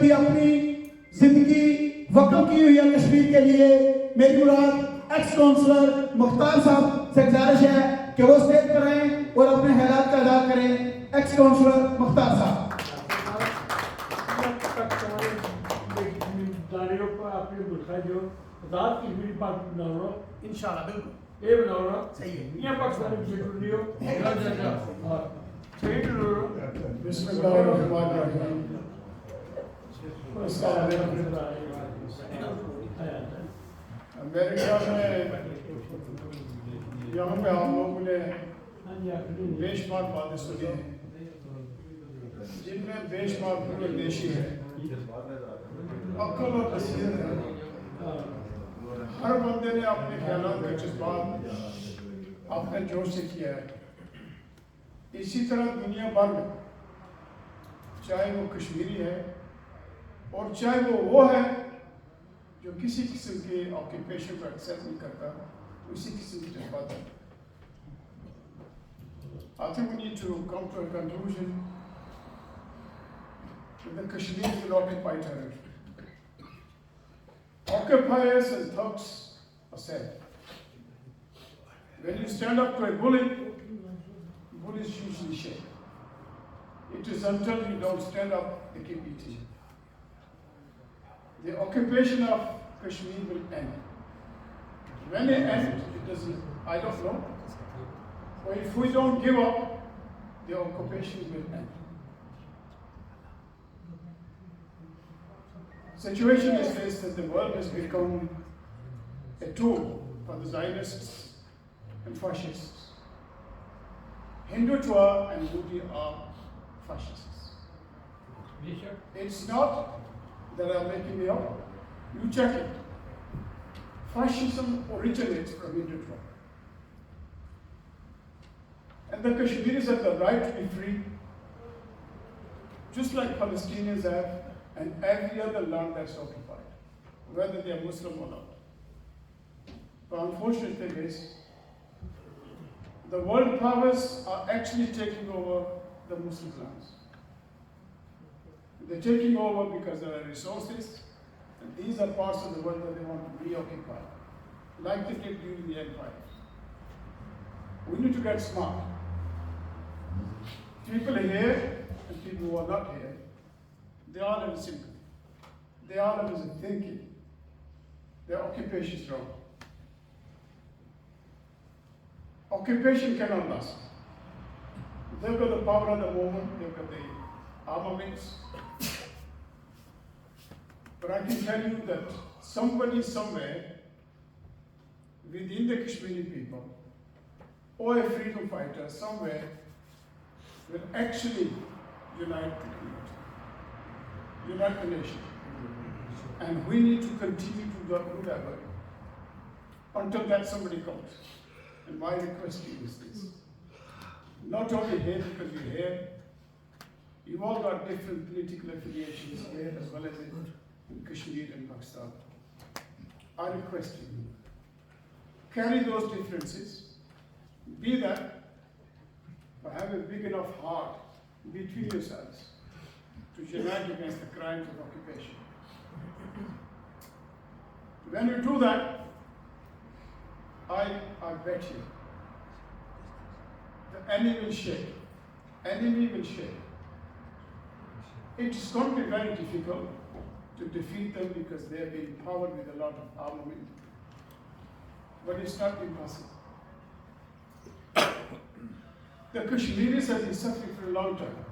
भी अपनी जिंदगी वक्फ की हुई है कश्मीर के लिए। मेरी मुराद एक्स काउंसलर मुख्तार साहब से गुजारिश है कि वो स्टेज पर आए और अपने ख्यालात का इज़हार करें। एक्स काउंसलर मुख्तार साहब। आपने मुल्क जो आजाद कश्मीर पार्टी बनाओ इंशाल्लाह बिल्कुल ये बनाओ सही है। ये पाकिस्तान की लियो सही लो बिस्मिल्लाहिर्रहमानिर्रहीम। मेरे ख्याल में यहाँ पे आप लोगों ने बेशुमार बातें सुनी हैं जिनमें बेशुमार दूरंदेशी है, अक्ल और नसीहत है। हर बंदे ने अपने ख्यालों का जज्बात अपने जोश से किया है। इसी तरह दुनिया भर में चाहे वो कश्मीरी है और चाहे वो है जो किसी किस्म के ऑक्यूपेशन को एक्सेप्ट नहीं करता, उसी किस्म की जज्बात है। I think we need to come to a conclusion that the Kashmir will occupy territory. Occupiers and thugs are said. When you stand up to a bully, bullies usually shake. It is until you don't stand up, they keep eating. The occupation of Kashmir will end. When it ends, it doesn't, I don't know. But if we don't give up, the occupation will end. Situation is this, that the world has become a tool for the Zionists and fascists. Hindutva and Modi are fascists. It's not that I'm making it up. You check it. Fascism originates from Hindutva. And the Kashmiris have the right to be free, just like Palestinians have, and every other land that's occupied, whether they are Muslim or not. The unfortunate thing is, the world powers are actually taking over the Muslim lands. They're taking over because there are resources, and these are parts of the world that they want to reoccupy, like they did during the empire. We need to get smart. People here and people who are not here, they all have a sympathy. They all have a thinking. Their occupation is wrong. Occupation cannot last. They've got the power at the moment, they've got the armaments. But I can tell you that somebody somewhere within the Kashmiri people or a freedom fighter somewhere will actually unite the community, unite the nation. And we need to continue to do that work until that somebody comes. And my request to you is this. Not only here because you're here, you've all got different political affiliations here as well as in Kashmir and Pakistan. I request you, carry those differences, be that, but have a big enough heart between yourselves to unite against the crimes of occupation. When you do that, I bet you, the enemy will shake. Enemy will shake. It's going to be very difficult to defeat them because they have been powered with a lot of armament. But it's not impossible. The Kashmiris have been suffering for a long time.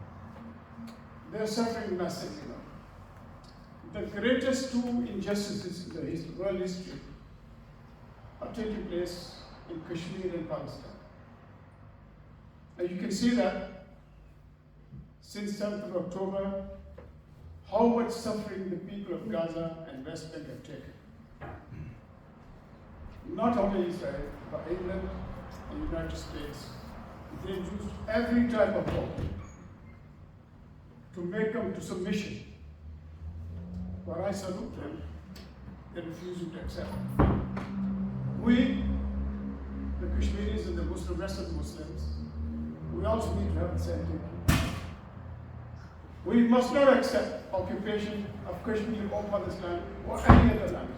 They're suffering massively now. The greatest two injustices in the world history are taking place in Kashmir and Palestine. And you can see that since 7th of October, how much suffering the people of Gaza and West Bank have taken. Not only Israel, but England and the United States. They used every type of hope to make them to submission. But I salute them, they refuse to accept. We, the Kashmiris and the rest of the Muslims, we also need to have the same thinking. We must not accept occupation of Kashmir or Pakistan or any other land.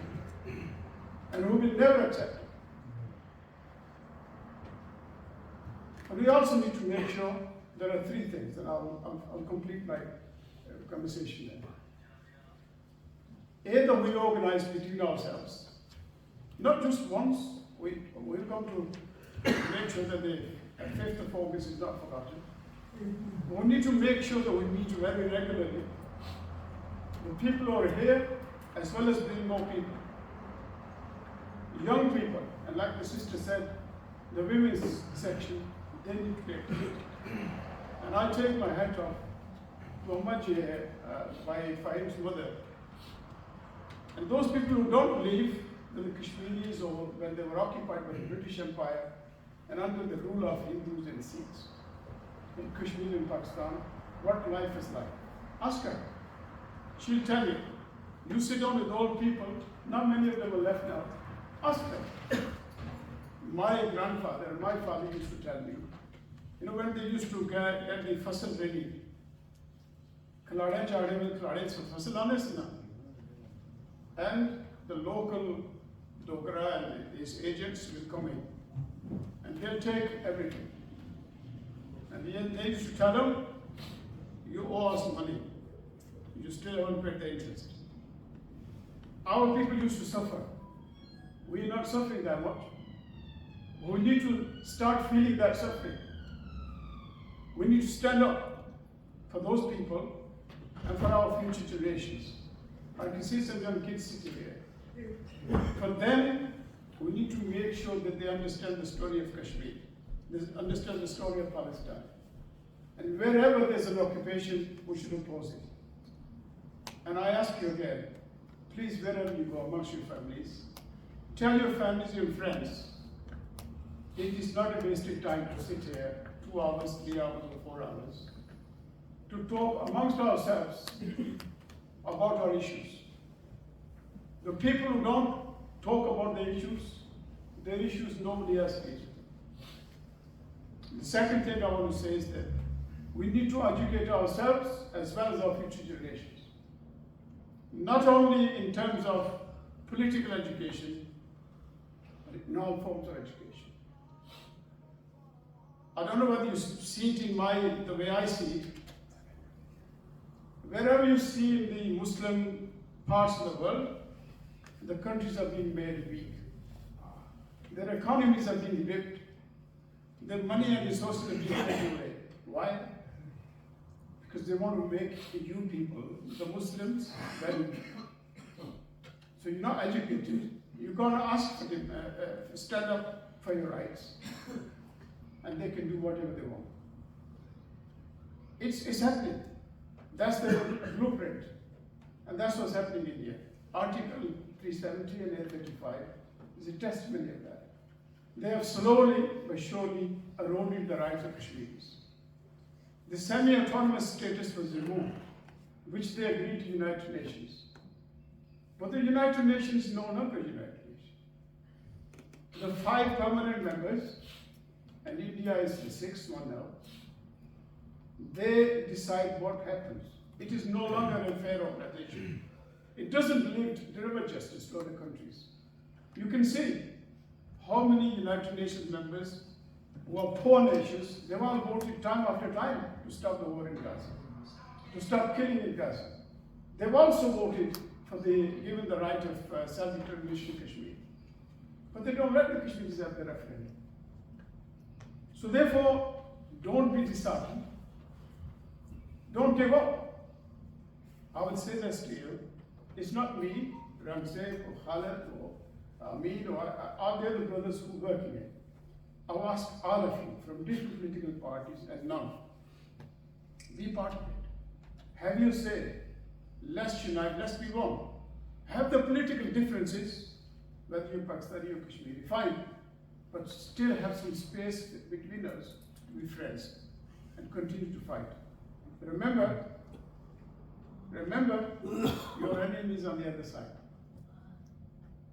And we will never accept it. And we also need to make sure there are three things, and I'll complete my conversation there. A, that we organize between ourselves. Not just once, we've got to make sure that the 5th of August is not forgotten. We need to make sure that we meet very regularly. The people who are here, as well as bring more people. Young people, and like the sister said, the women's section, they need to be active. And I take my hat off to Ahmad by Fahim's mother. And those people who don't believe that the Kashmiris, or when they were occupied by the British Empire and under the rule of Hindus and Sikhs in Kashmir and Pakistan, what life is like. Ask her. She'll tell you. You sit down with old people, not many of them are left now. Ask them. My grandfather and my father used to tell me, you know, when they used to get the fasal ready, Khalade Chade mein Khalade se fasal aane se na. And the local Dogra and his agents will come in and they'll take everything. And they used to tell them, you owe us money. You still haven't paid the interest. Our people used to suffer. We're not suffering that much. We need to start feeling that suffering. We need to stand up for those people and for our future generations. I can see some young kids sitting here. For them, we need to make sure that they understand the story of Kashmir, they understand the story of Palestine. And wherever there's an occupation, we should oppose it. And I ask you again, please, wherever you go amongst your families, tell your families, your friends, it is not a wasted time to sit here 2 hours, 3 hours, or 4 hours, to talk amongst ourselves about our issues. The people who don't talk about their issues nobody else needs. The second thing I want to say is that we need to educate ourselves as well as our future generations. Not only in terms of political education, but in all forms of education. I don't know whether you see it in the way I see it. Wherever you see in the Muslim parts of the world, the countries are being made weak. Their economies are being ripped. Their money and resources are being taken away. Why? Because they want to make you people, the Muslims, very weak. So you're not educated. You're going to ask for them, stand up for your rights. And they can do whatever they want. It's happening. That's the blueprint. And that's what's happening in India. Article 370 and 835 is a testimony of that. They have slowly but surely eroded the rights of Kashmiris. The semi-autonomous status was removed, which they agreed to United Nations. But the United Nations is no longer United Nations. The 5 permanent members, and India is the 6th one now, they decide what happens. It is no longer a fair organization. It doesn't deliver justice to other countries. You can see how many United Nations members who are poor nations, they've all voted time after time to stop the war in Gaza, to stop killing in Gaza. They've also voted for given the right of self-determination in Kashmir. But they don't let the Kashmiris have the referendum. So therefore, don't be disheartened. Don't give up. I will say this to you. It's not me, Ramsey, or Khaled, or Amin, or all the other brothers who work in it. I'll ask all of you from different political parties and none. Be part of it. Have your say. Let's unite, let's be one. Have the political differences, whether you're Pakistani or Kashmiri, fine. But still have some space between us to be friends and continue to fight. Remember, your enemy is on the other side.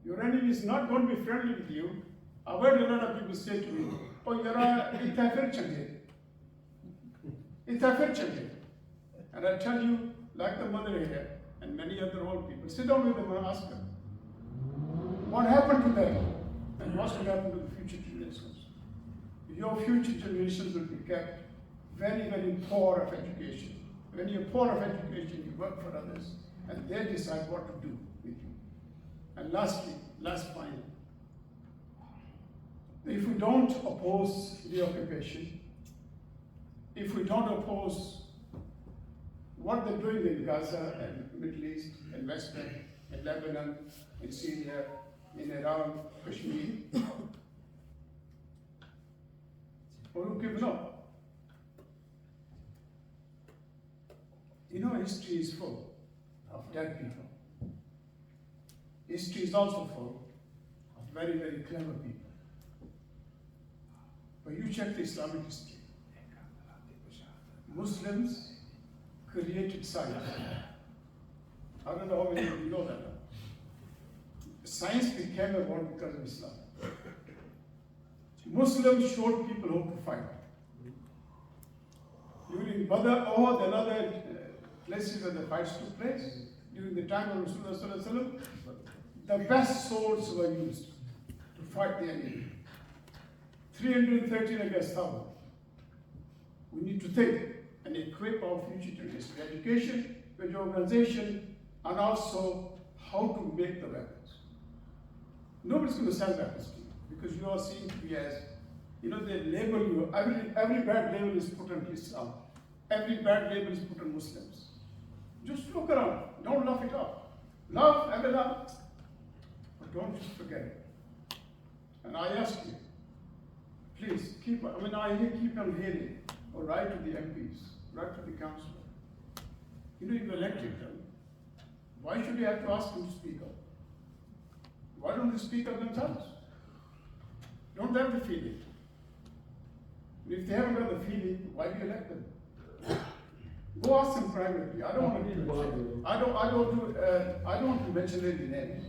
Your enemy is not going to be friendly with you. I've heard a lot of people say to me, oh, you're a itafir change. And I tell you, like the mother here and many other old people, sit down with them and ask them, what happened to them and what's going to happen to the future generations? Your future generations will be kept very, very poor of education. When you're poor of education, you work for others and they decide what to do with you. And lastly, last point, if we don't oppose the occupation, if we don't oppose what they're doing in Gaza and Middle East and West Bank, in Lebanon, in Syria, in Iran, Kashmir, or who given up? You know, history is full of dead people. History is also full of very, very clever people. But you check the Islamic history. Muslims created science. I don't know how many of you know that. Science became a word because of Islam. Muslims showed people how to fight. During Badr, Uhud, and other places where the fights took place, during the time of Rasulullah, the best swords were used to fight the enemy. 313 against 1,000. We need to think and equip our future generations with education, with organization, and also how to make the weapons. Nobody's going to sell weapons to you because you are seen to be as, you know, they label you. Every bad label is put on Islam. Every bad label is put on Muslims. Just look around. Don't laugh it off. Laugh, have a laugh, but don't just forget it. And I ask you, please keep. I keep on hearing, or write to the MPs, write to the council. You know, you've elected them. Why should you have to ask them to speak up? Why don't they speak up themselves? Don't have the feeling. If they haven't got the feeling, why do you elect them? Go ask them privately. I don't want to mention any names.